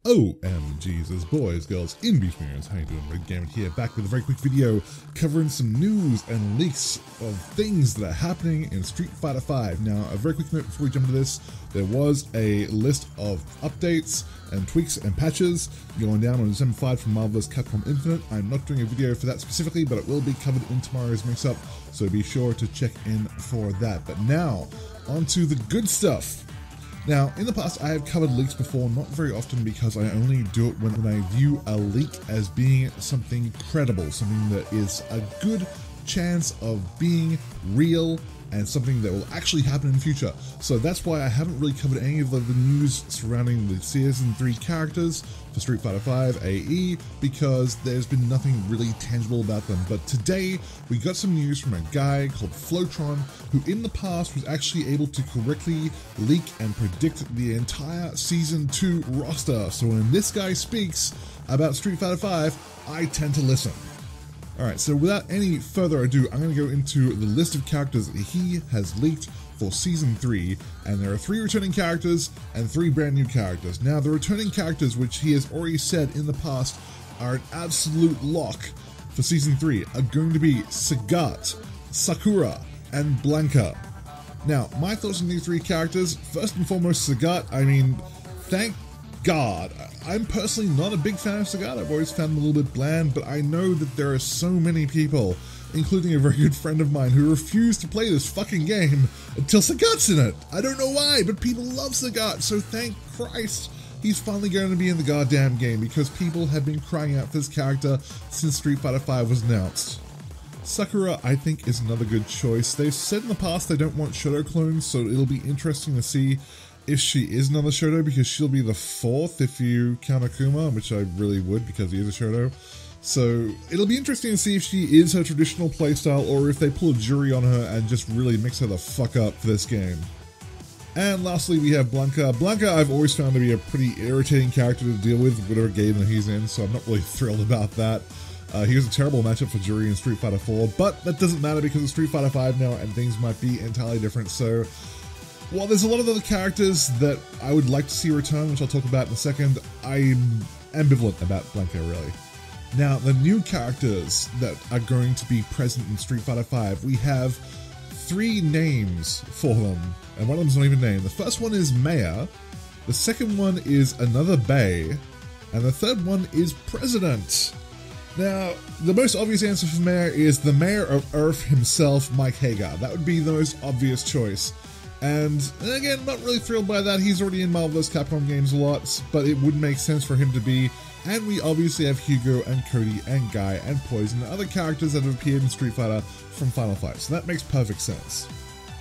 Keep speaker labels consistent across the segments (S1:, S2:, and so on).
S1: OMG's, boys, girls, in-betweeners, how you doing? Red Gamer here, back with a very quick video covering some news and leaks of things that are happening in Street Fighter V. Now, a very quick note before we jump into this, there was a list of updates and tweaks and patches going down on December 5 from Marvel vs. Capcom Infinite. I'm not doing a video for that specifically, but it will be covered in tomorrow's mix-up, so be sure to check in for that. But now, on to the good stuff. Now, in the past, I have covered leaks before, not very often because I only do it when I view a leak as being something credible, something that is a good chance of being real and something that will actually happen in the future. So that's why I haven't really covered any of the news surrounding the Season 3 characters for Street Fighter V AE, because there's been nothing really tangible about them. But today, we got some news from a guy called Flowtron, who in the past was actually able to correctly leak and predict the entire Season 2 roster. So when this guy speaks about Street Fighter V, I tend to listen. Alright, so without any further ado, I'm going to go into the list of characters that he has leaked for Season 3, and there are 3 returning characters and 3 brand new characters. Now, the returning characters, which he has already said in the past are an absolute lock for Season 3, are going to be Sagat, Sakura, and Blanca. Now, my thoughts on these 3 characters, first and foremost, Sagat, I mean, thank God. I'm personally not a big fan of Sagat. I've always found him a little bit bland, but I know that there are so many people, including a very good friend of mine, who refuse to play this fucking game until Sagat's in it. I don't know why, but people love Sagat, so thank Christ he's finally going to be in the goddamn game, because people have been crying out for this character since Street Fighter V was announced. Sakura, I think, is another good choice. They've said in the past they don't want Shoto clones, so it'll be interesting to see if she is another Shoto, because she'll be the 4th if you count Akuma, which I really would because he is a Shoto. So it'll be interesting to see if she is her traditional playstyle, or if they pull a jury on her and just really mix her the fuck up for this game. And lastly, we have Blanca. Blanca I've always found to be a pretty irritating character to deal with, whatever game that he's in, so I'm not really thrilled about that. He was a terrible matchup for Juri in Street Fighter 4, but that doesn't matter because it's Street Fighter 5 now and things might be entirely different. So while there's a lot of other characters that I would like to see return, which I'll talk about in a second, I'm ambivalent about Blanca, really. Now, the new characters that are going to be present in Street Fighter V, we have 3 names for them, and one of them's not even named. The first one is Mayor, the second one is Another Bay, and the third one is President. Now, the most obvious answer for Mayor is the Mayor of Earth himself, Mike Hagar. That would be the most obvious choice. And again, not really thrilled by that. He's already in Marvel vs. Capcom games a lot, but it would make sense for him to be. And we obviously have Hugo and Cody and Guy and Poison and other characters that have appeared in Street Fighter from Final Fight, so that makes perfect sense.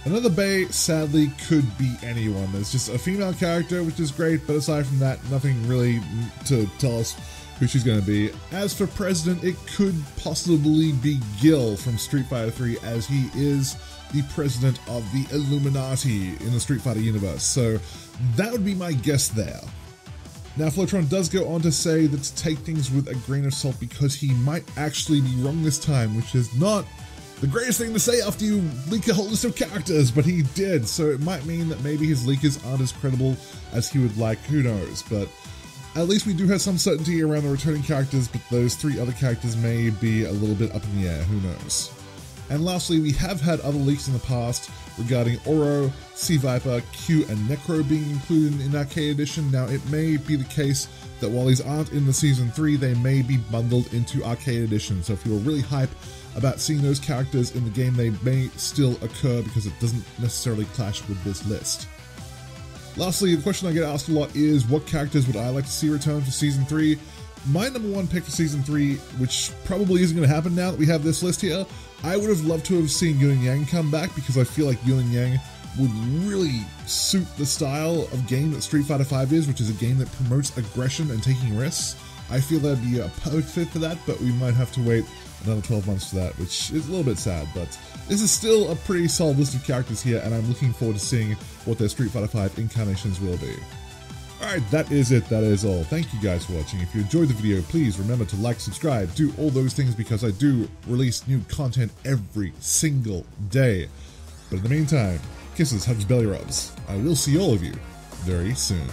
S1: Another Bay, sadly, could be anyone. There's just a female character, which is great, but aside from that, nothing really to tell us who she's going to be. As for President, it could possibly be Gil from Street Fighter 3, as he is the president of the Illuminati in the Street Fighter universe, so that would be my guess there. Now, Flowtron does go on to say that to take things with a grain of salt, because he might actually be wrong this time, which is not the greatest thing to say after you leak a whole list of characters, but he did, so it might mean that maybe his leakers aren't as credible as he would like, who knows, but at least we do have some certainty around the returning characters, but those 3 other characters may be a little bit up in the air, who knows. And lastly, we have had other leaks in the past regarding Oro, Sea Viper, Q, and Necro being included in Arcade Edition. Now, it may be the case that while these aren't in the Season 3, they may be bundled into Arcade Edition. So if you're really hype about seeing those characters in the game, they may still occur because it doesn't necessarily clash with this list. Lastly, the question I get asked a lot is, what characters would I like to see return for Season 3? My number 1 pick for Season 3, which probably isn't going to happen now that we have this list here, I would have loved to have seen Yun Yang come back, because I feel like Yun Yang would really suit the style of game that Street Fighter V is, which is a game that promotes aggression and taking risks. I feel that'd be a perfect fit for that, but we might have to wait another 12 months for that, which is a little bit sad, but this is still a pretty solid list of characters here, and I'm looking forward to seeing what their Street Fighter V incarnations will be. Alright, that is it, that is all. Thank you guys for watching. If you enjoyed the video, please remember to like, subscribe, do all those things, because I do release new content every single day. But in the meantime, kisses, hugs, belly rubs. I will see all of you very soon.